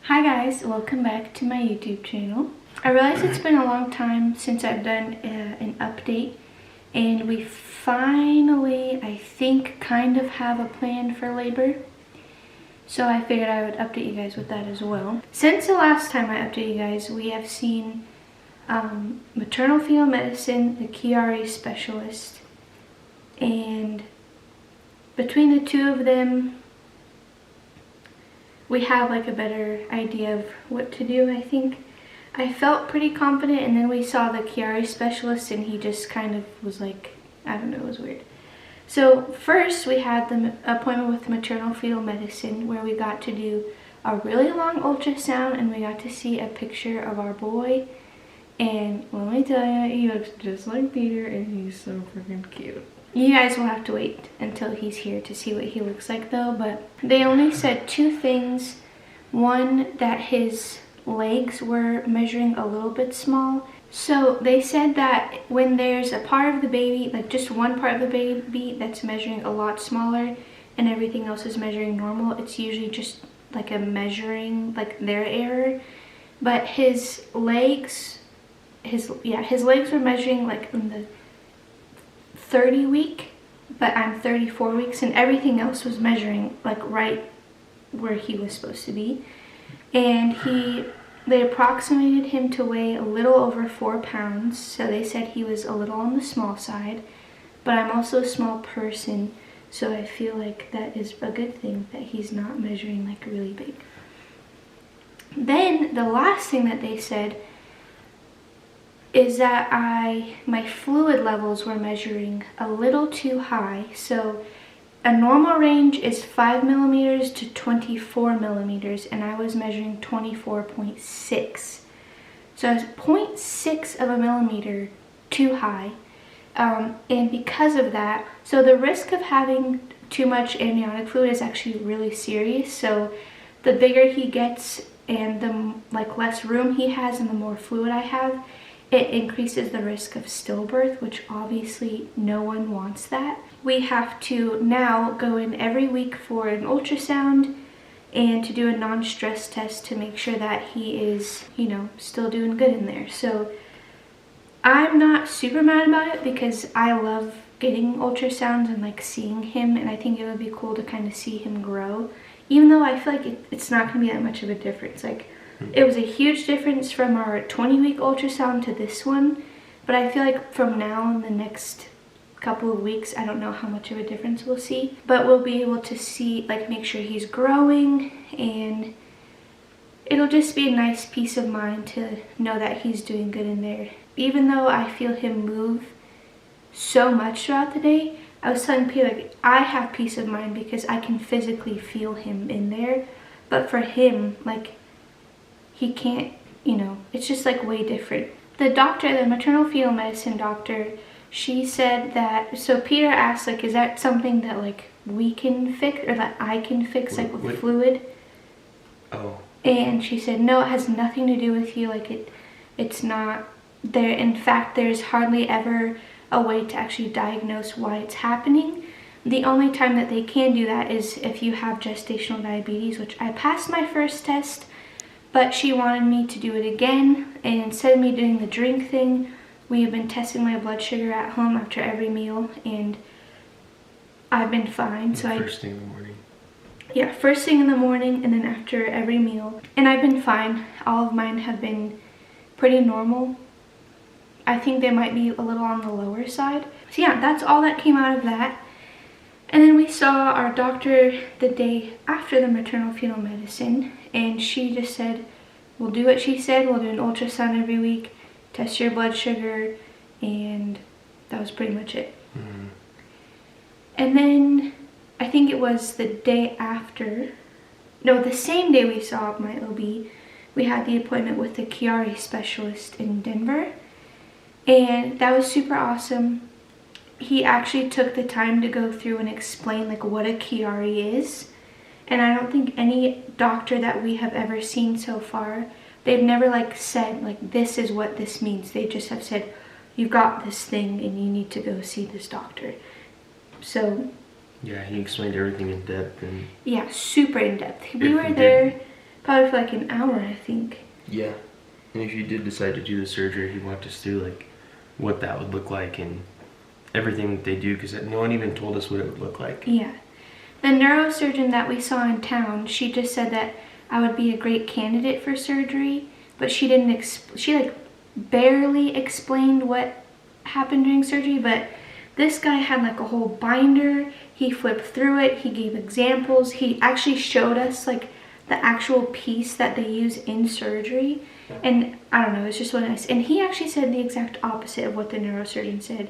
Hi guys, welcome back to my YouTube channel. I realize it's been a long time since I've done an update, and we finally, I think, kind of have a plan for labor. So I figured I would update you guys with that as well. Since the last time I updated you guys, we have seen maternal fetal medicine, the Chiari specialist, and between the two of them, we have like a better idea of what to do, I think. I felt pretty confident, and then we saw the Chiari specialist and he just kind of was like, I don't know, it was weird. So first we had the appointment with maternal fetal medicine where we got to do a really long ultrasound and we got to see a picture of our boy. And let me tell you, he looks just like Peter and he's so freaking cute. You guys will have to wait until he's here to see what he looks like though, but they only said two things. One, that his legs were measuring a little bit small. So they said that when there's a part of the baby, like just one part of the baby that's measuring a lot smaller and everything else is measuring normal, it's usually just like a measuring, like their error. But his legs, his legs were measuring like in the 30 week, but I'm 34 weeks, and everything else was measuring like right where he was supposed to be. And they approximated him to weigh a little over 4 pounds, so they said he was a little on the small side, but I'm also a small person, so I feel like that is a good thing that he's not measuring like really big. Then the last thing that they said is that my fluid levels were measuring a little too high. So a normal range is 5 millimeters to 24 millimeters, and I was measuring 24.6. So I was 0.6 of a millimeter too high. And because of that, so the risk of having too much amniotic fluid is actually really serious. So the bigger he gets and the less room he has and the more fluid I have, it increases the risk of stillbirth, which obviously no one wants that. We have to now go in every week for an ultrasound and to do a non-stress test to make sure that he is, still doing good in there. So I'm not super mad about it because I love getting ultrasounds and seeing him, and I think it would be cool to kind of see him grow, even though I feel like it's not going to be that much of a difference. It was a huge difference from our 20-week ultrasound to this one, but I feel like from now in the next couple of weeks, I don't know how much of a difference we'll see, but we'll be able to see, make sure he's growing, and it'll just be a nice peace of mind to know that he's doing good in there. Even though I feel him move so much throughout the day, I was telling Peter, I have peace of mind because I can physically feel him in there, but for him, he can't, it's just way different. The doctor, the maternal fetal medicine doctor, she said that, so Peter asked, is that something that we can fix, or that I can fix, with fluid? Oh. And she said, no, it has nothing to do with you, it's not there. In fact, there's hardly ever a way to actually diagnose why it's happening. The only time that they can do that is if you have gestational diabetes, which I passed my first test, but she wanted me to do it again, and instead of me doing the drink thing, we have been testing my blood sugar at home after every meal, and I've been fine. First thing in the morning. Yeah, first thing in the morning and then after every meal, and I've been fine. All of mine have been pretty normal. I think they might be a little on the lower side. So yeah, that's all that came out of that. And then we saw our doctor the day after the maternal fetal medicine, and she just said, we'll do what she said, we'll do an ultrasound every week, test your blood sugar, and that was pretty much it. Mm-hmm. And then I think it was the day after, no, the same day we saw my OB, we had the appointment with the Chiari specialist in Denver, and that was super awesome. He actually took the time to go through and explain what a Chiari is. And I don't think any doctor that we have ever seen so far, they've never said this is what this means. They just have said, you got this thing and you need to go see this doctor. So yeah, he explained everything in depth. And yeah, super in depth. We were there Probably for like an hour, I think. Yeah. And if you did decide to do the surgery, he walked us through like what that would look like and everything that they do, because no one even told us what it would look like. Yeah. The neurosurgeon that we saw in town, she just said that I would be a great candidate for surgery, but she didn't, she like barely explained what happened during surgery, but this guy had like a whole binder. He flipped through it, he gave examples, he actually showed us like the actual piece that they use in surgery, and I don't know, it's just really nice. And he actually said the exact opposite of what the neurosurgeon said.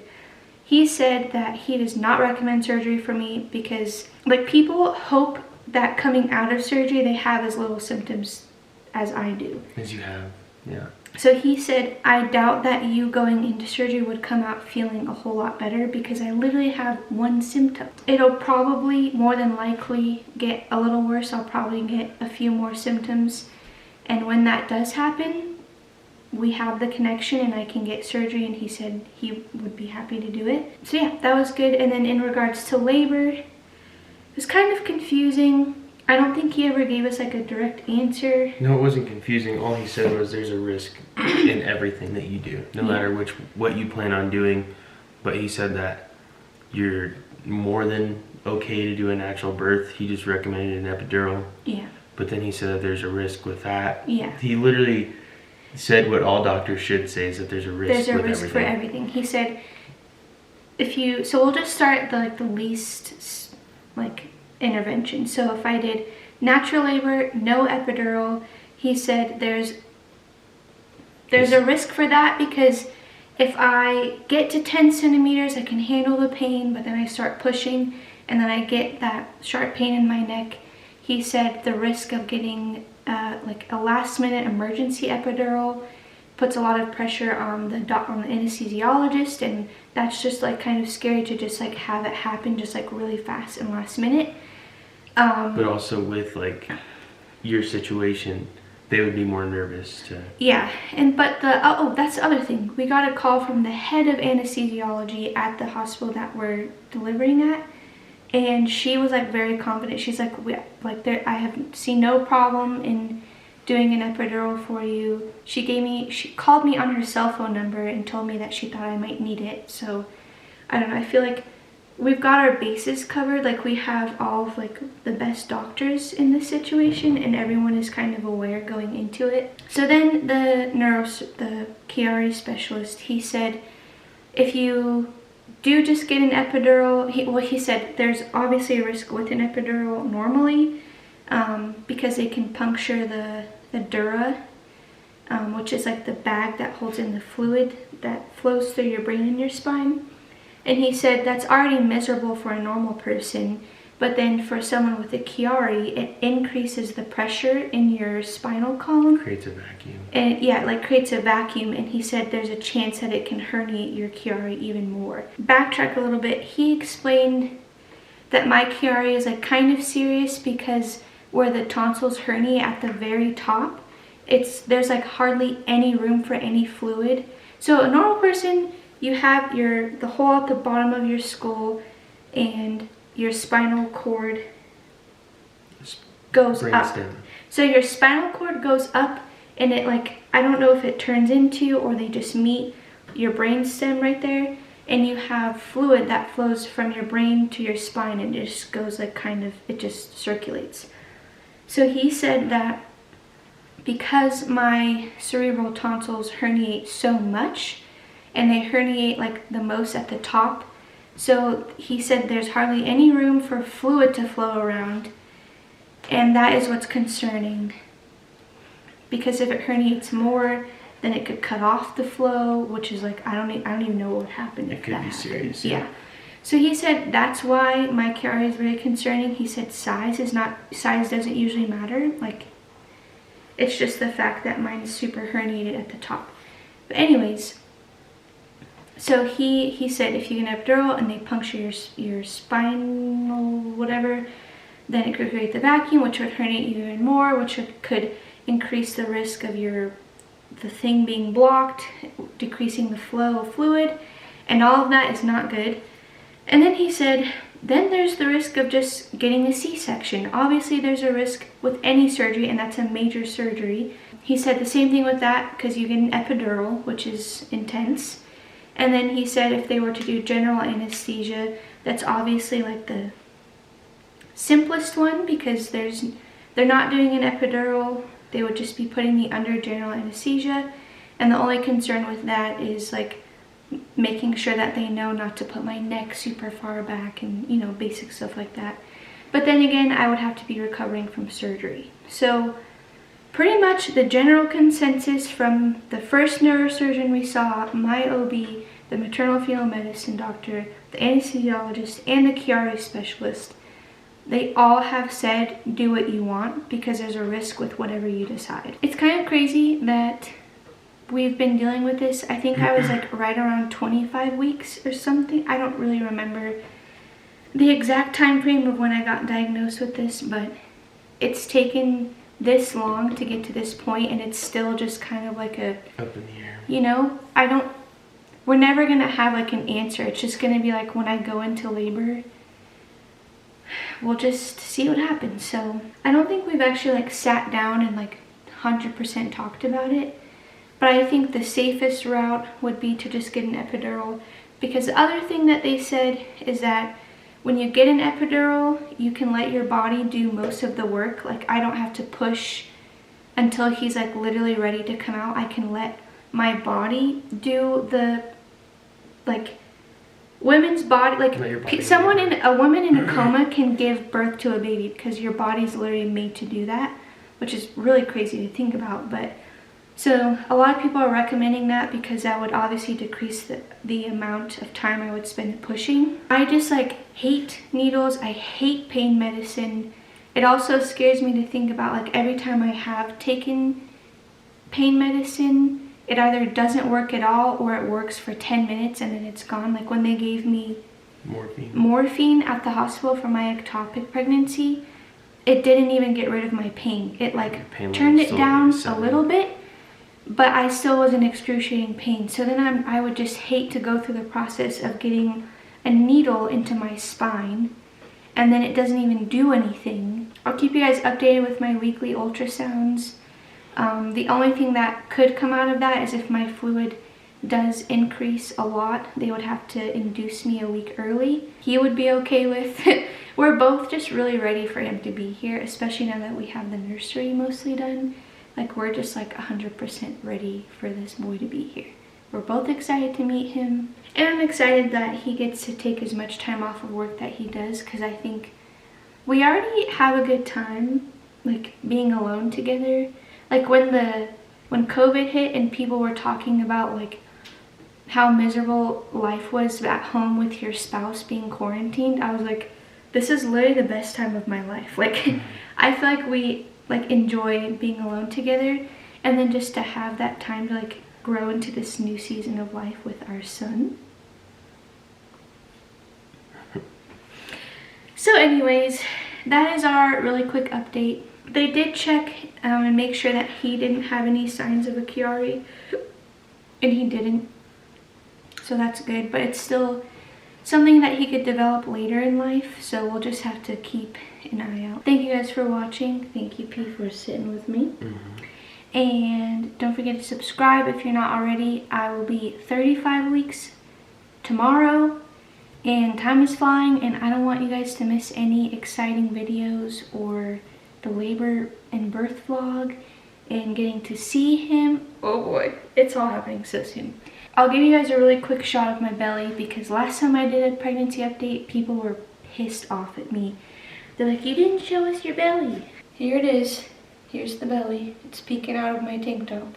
He said that he does not recommend surgery for me because like people hope that coming out of surgery they have as little symptoms as I do. As you have, yeah. So he said, I doubt that you going into surgery would come out feeling a whole lot better because I literally have one symptom. It'll probably, more than likely, get a little worse. I'll probably get a few more symptoms. And when that does happen, we have the connection and I can get surgery, and he said he would be happy to do it. So yeah, that was good. And then in regards to labor, it was kind of confusing. I don't think he ever gave us like a direct answer. No, it wasn't confusing. All he said was there's a risk in everything that you do, no matter what you plan on doing. But he said that you're more than okay to do a natural birth. He just recommended an epidural. Yeah. But then he said that there's a risk with that. Yeah. He literally said what all doctors should say, is that there's a risk with everything. There's a risk for everything. He said, so we'll just start the least intervention. So if I did natural labor, no epidural, he said there's a risk for that because if I get to 10 centimeters, I can handle the pain, but then I start pushing and then I get that sharp pain in my neck. He said the risk of getting like a last minute emergency epidural puts a lot of pressure on the anesthesiologist, and that's just like kind of scary to just like have it happen just like really fast and last minute. But also with like your situation, they would be more nervous to... Yeah, but that's the other thing. We got a call from the head of anesthesiology at the hospital that we're delivering at, and she was like very confident. She's like, I have seen no problem in doing an epidural for you. She called me on her cell phone number and told me that she thought I might need it. So I don't know, I feel like we've got our bases covered. Like we have all of like the best doctors in this situation, and everyone is kind of aware going into it. So then the Chiari specialist, he said, if you do just get an epidural, he said there's obviously a risk with an epidural normally because they can puncture the dura, which is like the bag that holds in the fluid that flows through your brain and your spine. And he said that's already miserable for a normal person, but then for someone with a Chiari, it increases the pressure in your spinal column. Creates a vacuum. And yeah, like creates a vacuum, and he said there's a chance that it can herniate your Chiari even more. Backtrack a little bit, he explained that my Chiari is like kind of serious because where the tonsils herniate at the very top, there's like hardly any room for any fluid. So a normal person, you have the hole at the bottom of your skull, and your spinal cord goes up. So your spinal cord goes up, and it like, I don't know if it turns into or they just meet your brain stem right there, and you have fluid that flows from your brain to your spine, and it just goes like it just circulates. So he said that because my cerebral tonsils herniate so much, and they herniate like the most at the top, so he said there's hardly any room for fluid to flow around, and that is what's concerning, because if it herniates more, then it could cut off the flow, which is like, I don't even know what would happen if that happened. It could be serious. Yeah. So he said that's why my Chiari is very concerning. He said size doesn't usually matter. Like, it's just the fact that mine is super herniated at the top. But anyways, so he said if you get an epidural and they puncture your spinal whatever, then it could create the vacuum, which would herniate you even more, which could increase the risk of the thing being blocked, decreasing the flow of fluid, and all of that is not good. And then he said then there's the risk of just getting a C-section. Obviously, there's a risk with any surgery, and that's a major surgery. He said the same thing with that because you get an epidural, which is intense. And then he said if they were to do general anesthesia, that's obviously like the simplest one because they're not doing an epidural. They would just be putting me under general anesthesia. And the only concern with that is like making sure that they know not to put my neck super far back and, you know, basic stuff like that. But then again, I would have to be recovering from surgery. So pretty much the general consensus from the first neurosurgeon we saw, my OB, the maternal fetal medicine doctor, the anesthesiologist, and the Chiari specialist, they all have said do what you want because there's a risk with whatever you decide. It's kind of crazy that we've been dealing with this. I think I was like right around 25 weeks or something. I don't really remember the exact time frame of when I got diagnosed with this, but it's taken this long to get to this point, and it's still just kind of like a up in the air. You know, we're never gonna have like an answer. It's just gonna be like when I go into labor, we'll just see what happens. So I don't think we've actually like sat down and like 100% talked about it. But I think the safest route would be to just get an epidural, because the other thing that they said is that when you get an epidural, you can let your body do most of the work. Like I don't have to push until he's like literally ready to come out. I can let my body do the, like, women's body, like a woman in a coma can give birth to a baby because your body's literally made to do that, which is really crazy to think about. But so a lot of people are recommending that because that would obviously decrease the amount of time I would spend pushing. I just like hate needles. I hate pain medicine. It also scares me to think about like every time I have taken pain medicine, it either doesn't work at all or it works for 10 minutes and then it's gone. Like when they gave me morphine at the hospital for my ectopic pregnancy, it didn't even get rid of my pain. It like turned it down a little bit, but I still was in excruciating pain. So then I would just hate to go through the process of getting a needle into my spine and then it doesn't even do anything. I'll keep you guys updated with my weekly ultrasounds. The only thing that could come out of that is if my fluid does increase a lot, they would have to induce me a week early. He would be okay with it. We're both just really ready for him to be here, especially now that we have the nursery mostly done. Like we're just like 100% ready for this boy to be here. We're both excited to meet him, and I'm excited that he gets to take as much time off of work that he does, because I think we already have a good time like being alone together. Like when COVID hit and people were talking about like how miserable life was at home with your spouse being quarantined, I was like, this is literally the best time of my life. Like I feel like we like enjoy being alone together, and then just to have that time to like grow into this new season of life with our son. So anyways, that is our really quick update. They did check and make sure that he didn't have any signs of a Chiari, and he didn't, so that's good. But it's still something that he could develop later in life, so we'll just have to keep an eye out. Thank you guys for watching. Thank you, P, for sitting with me. And don't forget to subscribe if you're not already. I will be 35 weeks tomorrow, and time is flying, and I don't want you guys to miss any exciting videos or the labor and birth vlog and getting to see him. Oh boy, it's all happening so soon. I'll give you guys a really quick shot of my belly because last time I did a pregnancy update, people were pissed off at me. They're like, you didn't show us your belly. Here it is. Here's the belly. It's peeking out of my tank top.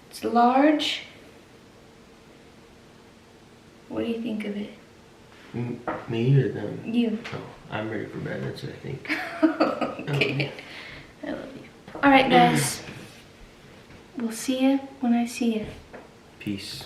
It's large. What do you think of it? Me or them? You. Oh, I'm ready for bed, that's what I think. Okay. I love you. Alright guys. We'll see you when I see you. Peace.